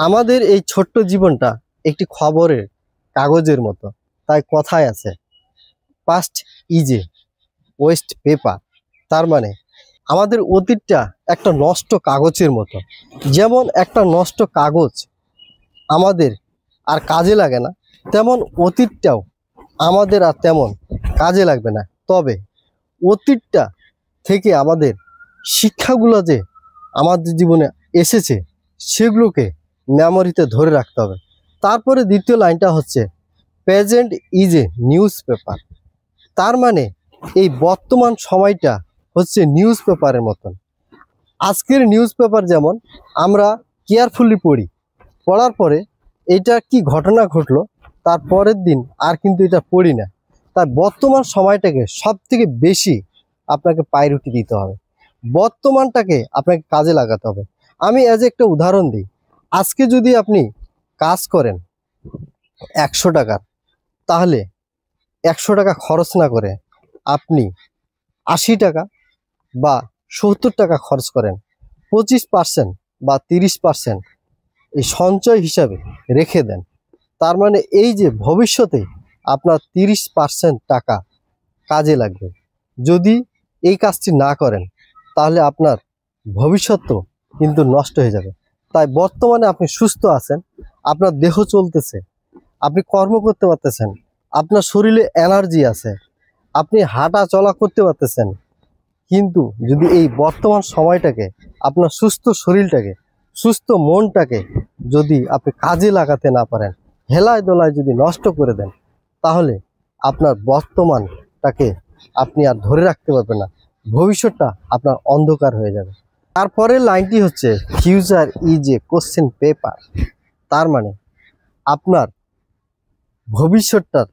আমাদের এই ছোট্ট জীবনটা একটি খবরের কাগজের মতো। তাই কথায় আছে, past is a West paper. তার মানে আমাদের অতীতটা একটা নষ্ট কাগজের মতো। যেমন একটা নষ্ট কাগজ আমাদের আর কাজে লাগে না, তেমন অতীতটাও আমাদের আর তেমন কাজে লাগবে না। তবে অতীতটা থেকে আমাদের শিক্ষাগুলো যে আমাদের জীবনে এসেছে সেগুলোকে মেমোরিতে ধরে রাখতে হবে। তারপরে দ্বিতীয় লাইনটা হচ্ছে, present is a news paper. তার মানে এই বর্তমান সময়টা হচ্ছে নিউজ পেপারের মতন। আজকের নিউজ পেপার যেমন আমরা কেয়ারফুলি পড়ি, পড়ার পরে এইটা কি ঘটনা ঘটলো তার পরের দিন আর কিন্তু এটা পড়ি না। তাই বর্তমান সময়টাকে সব থেকে বেশি আপনাকে প্রায়োরিটি দিতে হবে, বর্তমানটাকে আপনাকে কাজে লাগাতে হবে। আমি একটা উদাহরণ দিই। আজকে যদি আপনি কাজ করেন 100 টাকার, তাহলে 100 টাকা খরচ না করে আপনি 80 টাকা বা 70 টাকা খরচ করেন, 25% বা 30% এই সঞ্চয় হিসাবে রেখে দেন। তার মানে এই যে ভবিষ্যতে আপনার 30% টাকা কাজে লাগবে। যদি এই কাজটি না করেন তাহলে আপনার ভবিষ্যৎ তো কিন্তু নষ্ট হয়ে যাবে। তাই বর্তমানে আপনি সুস্থ আছেন, আপনার দেহ চলতেছে, আপনি কর্ম করতে পারতেছেন, আপনার শরীরে এনার্জি আছে, আপনি হাঁটা চলা করতে পারতেছেন, কিন্তু যদি এই বর্তমান সময়টাকে, আপনার সুস্থ শরীরটাকে, সুস্থ মনটাকে যদি আপনি কাজে লাগাতে না পারেন, হেলায় দোলায় যদি নষ্ট করে দেন, তাহলে আপনার বর্তমানটাকে আপনি আর ধরে রাখতে পারবেন না, ভবিষ্যৎটা আপনার অন্ধকার হয়ে যাবে। তারপরের লাইনটি হচ্ছে, future is a question paper. তার মানে আপনার ভবিষ্যৎটার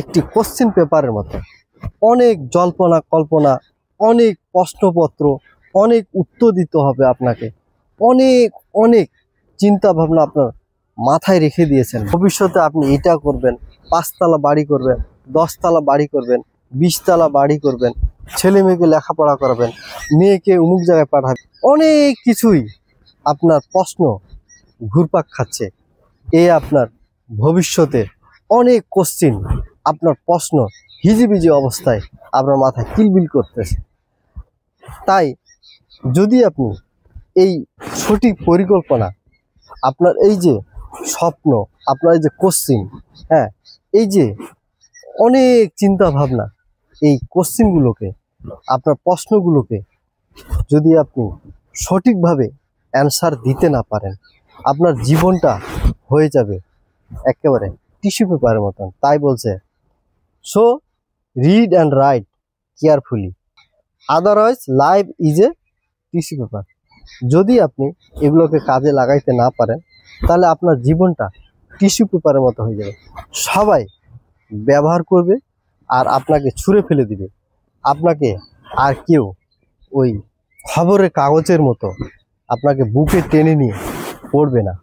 একটি কোশ্চেন পেপারের মতো। অনেক জল্পনা কল্পনা, অনেক প্রশ্নপত্র, অনেক উত্তর দিতে হবে আপনাকে, অনেক অনেক চিন্তা ভাবনা আপনার মাথায় রেখে দিয়েছেন। ভবিষ্যতে আপনি এটা করবেন, 5 তলা বাড়ি করবেন, 10 তলা বাড়ি করবেন, 20 তলা বাড়ি করবেন, ছেলে মেয়েকে লেখাপড়া করাবেন, মেয়েকে অমুক জায়গায় পাঠাবেন, অনেক কিছুই আপনার প্রশ্ন ঘুরপাক খাচ্ছে। আপনার ভবিষ্যতে অনেক কোশ্চিন, আপনার প্রশ্ন হিজিবিজি অবস্থায় আপনার মাথায় কিলবিল করতেছে। তাই যদি আপনি এই সঠিক পরিকল্পনা, আপনার এই যে স্বপ্ন, আপনার এই যে কোশ্চিন, এই যে অনেক চিন্তা ভাবনা, এই কোশ্চিনগুলোকে, আপনার প্রশ্নগুলোকে যদি আপনি সঠিকভাবে অ্যান্সার দিতে না পারেন, আপনার জীবনটা হয়ে যাবে একেবারে টিস্যু পেপারের মতন। তাই বলছে, so read and right carefully, otherwise life is a tissue paper. যদি আপনি এগুলোকে কাজে লাগাইতে না পারেন, তাহলে আপনার জীবনটা টিস্যু পেপারের মতো হয়ে যাবে। সবাই ব্যবহার করবে আর আপনাকে ছুঁড়ে ফেলে দিবে। আপনাকে আর কেউ ওই খবরের কাগজের মতো আপনাকে বুকে টেনে নিয়ে পড়বে না।